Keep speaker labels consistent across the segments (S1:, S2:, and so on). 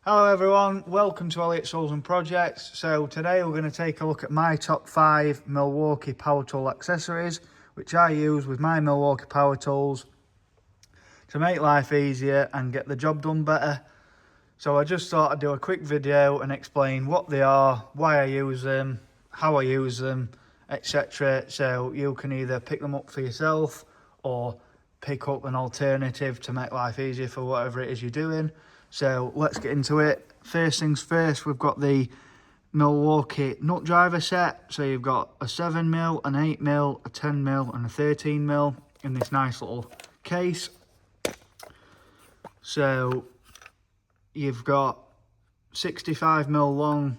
S1: Hello everyone, welcome to Elliot Tools and Projects. So today we're going to take a look at my top 5 Milwaukee power tool accessories, which I use with my Milwaukee power tools to make life easier and get the job done better. So I just thought I'd do a quick video and explain what they are, why I use them, how I use them, etc. So you can either pick them up for yourself or pick up an alternative to make life easier for whatever it is you're doing. So let's get into it. First things first, we've got the Milwaukee nut driver set. So you've got a 7mm, an 8mm, a 10mm and a 13mm in this nice little case. So you've got 65mm long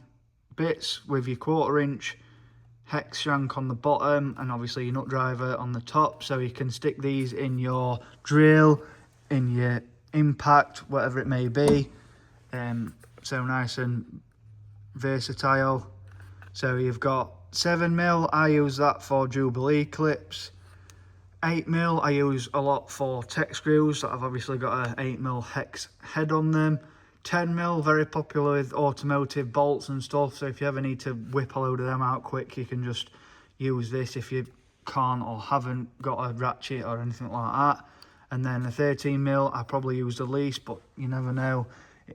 S1: bits with your 1/4 inch hex shank on the bottom and obviously your nut driver on the top, so you can stick these in your drill, in your impact, whatever it may be. So nice and versatile. So you've got 7mm, I use that for Jubilee clips. 8mm I use a lot for tech screws that have obviously got a 8mm hex head on them. 10mm, very popular with automotive bolts and stuff, so if you ever need to whip a load of them out quick, you can just use this if you can't or haven't got a ratchet or anything like that. And then the 13mm I probably use the least, but you never know,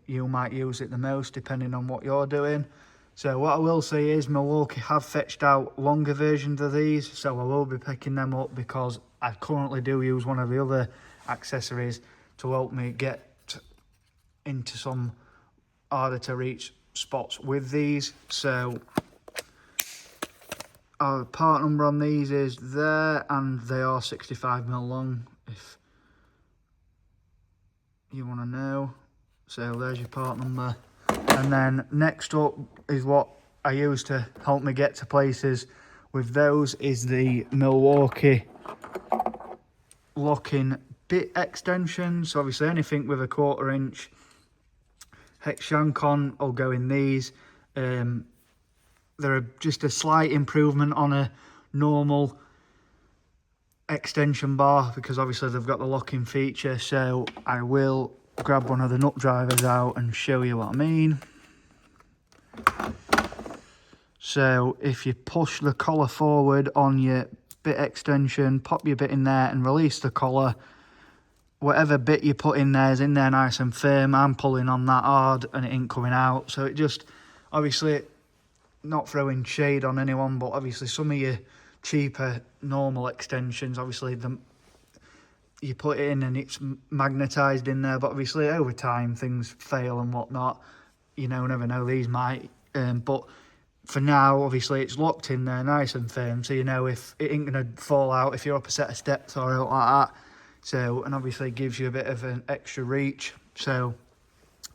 S1: you might use it the most depending on what you're doing. So what I will say is Milwaukee have fetched out longer versions of these, so I will be picking them up because I currently do use one of the other accessories to help me get into some harder to reach spots with these. So our part number on these is there, and they are 65mm long if you want to know. So there's your part number. And then next up is what I use to help me get to places with those is the Milwaukee locking bit extension. So obviously anything with a 1/4 inch hex shank on will go in these. They're just a slight improvement on a normal extension bar because obviously they've got the locking feature. So I will grab one of the nut drivers out and show you what I mean. So if you push the collar forward on your bit extension, pop your bit in there and release the collar, whatever bit you put in there is in there nice and firm. I'm pulling on that hard and it ain't coming out. So it just, obviously, not throwing shade on anyone, but obviously some of your cheaper normal extensions, obviously you put it in and it's magnetised in there, but obviously over time things fail and whatnot. You know, never know, these might. But for now, obviously it's locked in there nice and firm, so you know if it ain't going to fall out if you're up a set of steps or out like that. So, and obviously it gives you a bit of an extra reach. So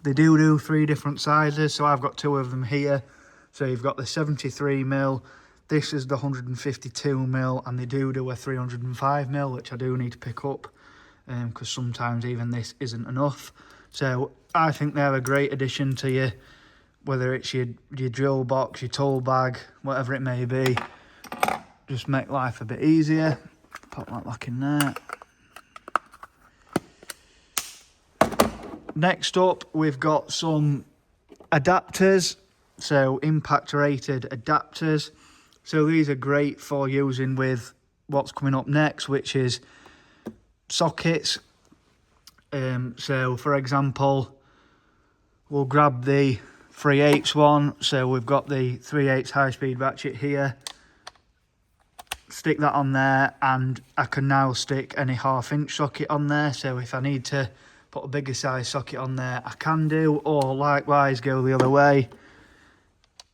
S1: they do 3 different sizes, so I've got 2 of them here. So you've got the 73mm, this is the 152mm, and they do a 305mm, which I do need to pick up because sometimes even this isn't enough. So I think they're a great addition to you, whether it's your drill box, your tool bag, whatever it may be. Just make life a bit easier. Pop that back in there. Next up, we've got some adapters, so impact rated adapters. So these are great for using with what's coming up next, which is sockets. So for example, we'll grab the 3/8 one. So we've got the 3/8 high-speed ratchet here. Stick that on there, and I can now stick any 1/2 inch socket on there. So if I need to put a bigger size socket on there, I can do, or likewise go the other way.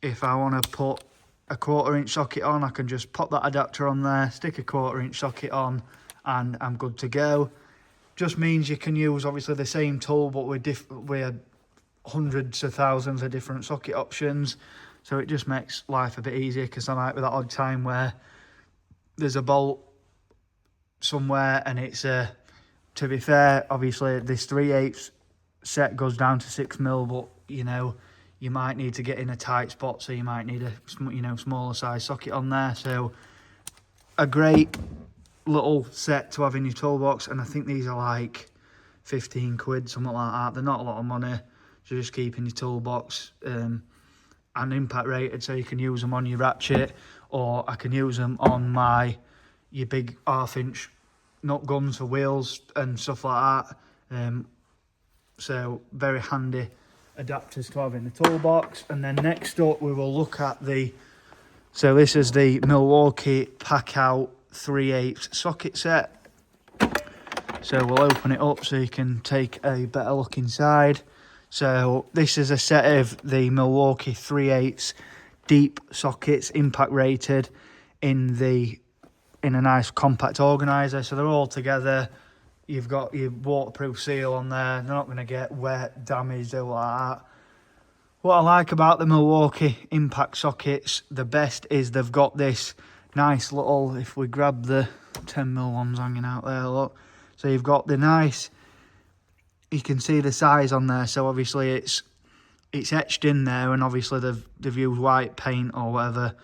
S1: If I want to put a 1/4 inch socket on, I can just pop that adapter on there, stick a 1/4 inch socket on, and I'm good to go. Just means you can use obviously the same tool, but with hundreds of thousands of different socket options. So it just makes life a bit easier, because there might be that odd time where there's a bolt somewhere and it's to be fair, obviously this 3/8 set goes down to 6mm, but you know, you might need to get in a tight spot, so you might need a smaller size socket on there. So a great little set to have in your toolbox, and I think these are like 15 quid, something like that. They're not a lot of money,
S2: So just keeping your toolbox and impact rated, so you can use them on your ratchet, or I can use them on your big 1/2 inch nut guns for wheels and stuff like that. So very handy adapters to have in the toolbox. And then next up we will look at so this is the Milwaukee Packout 3/8 socket set. So we'll open it up so you can take a better look inside. So this is a set of the Milwaukee 3/8 deep sockets, impact rated, in a nice compact organiser. So they're all together. You've got your waterproof seal on there. They're not going to get wet, damaged, or like that. What I like about the Milwaukee impact sockets the best is they've got this nice little, if we grab the 10mm ones hanging out there, look. So you've got the nice, you can see the size on there. So obviously it's etched in there, and obviously they've used white paint or whatever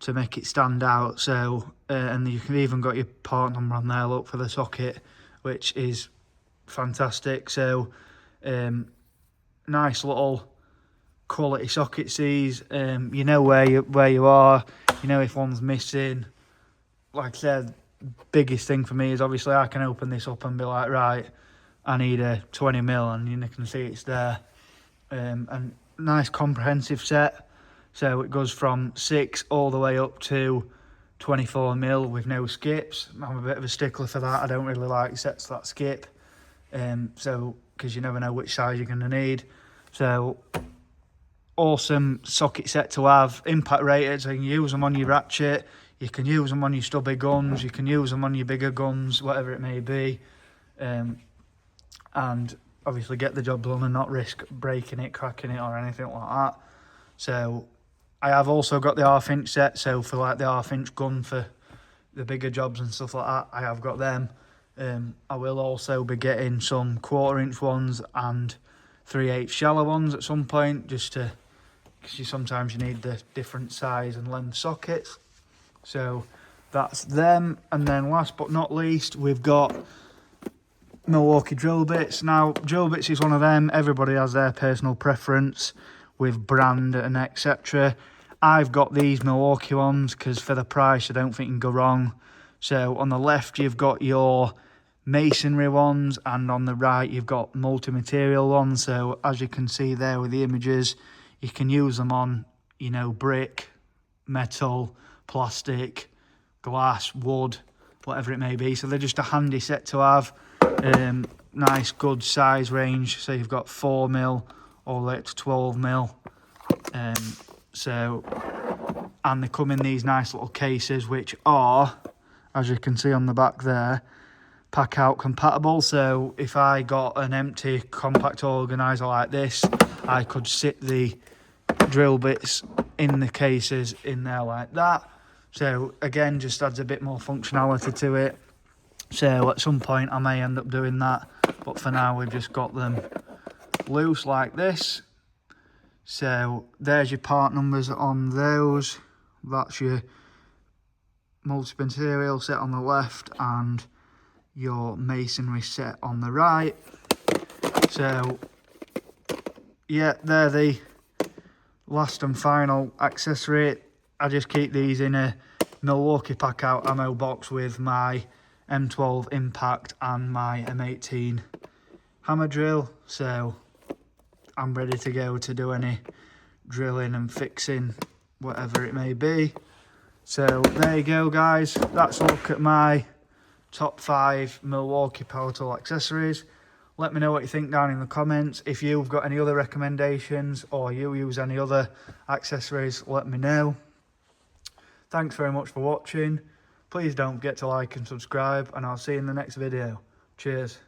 S2: to make it stand out. So and you can even got your part number on there, look, for the socket, which is fantastic. So nice little quality sockets these. You know where you are, you know if one's missing. Like I said, biggest thing for me is obviously I can open this up and be like, right, I need a 20mm, and you can see it's there. And nice comprehensive set. So it goes from 6 all the way up to 24mm with no skips. I'm a bit of a stickler for that. I don't really like sets that skip. So because you never know which size you're going to need. So awesome socket set to have, impact rated, so you can use them on your ratchet, you can use them on your stubby guns, you can use them on your bigger guns, whatever it may be, and obviously get the job done and not risk breaking it, cracking it, or anything like that. So I have also got the 1/2 inch set, so for like the 1/2 inch gun for the bigger jobs and stuff like that, I have got them. I will also be getting some 1/4 inch ones and 3/8 shallow ones at some point, just to, because sometimes you need the different size and length sockets. So that's them. And then last but not least, we've got Milwaukee drill bits. Now drill bits is one of them, everybody has their personal preference with brand and etc. I've got these Milwaukee ones because for the price I don't think you can go wrong. So on the left you've got your masonry ones, and on the right you've got multi-material ones. So as you can see there with the images, you can use them on, you know, brick, metal, plastic, glass, wood, whatever it may be. So they're just a handy set to have. Nice good size range, so you've got 4mm all the way up to 12mm. And they come in these nice little cases, which are, as you can see on the back there, Packout compatible. So if I got an empty compact organizer like this, I could sit the drill bits in the cases in there like that. So again, just adds a bit more functionality to it. So at some point I may end up doing that, but for now we've just got them loose like this. So there's your part numbers on those. That's your multi-material set on the left and your masonry set on the right. So yeah, they're the last and final accessory. I just keep these in a Milwaukee Packout ammo box with my M12 Impact and my M18 hammer drill. So I'm ready to go to do any drilling and fixing, whatever it may be. So there you go, guys. That's a look at my top 5 Milwaukee power tool accessories. Let me know what you think down in the comments. If you've got any other recommendations or you use any other accessories, let me know. Thanks very much for watching. Please don't forget to like and subscribe, and I'll see you in the next video. Cheers.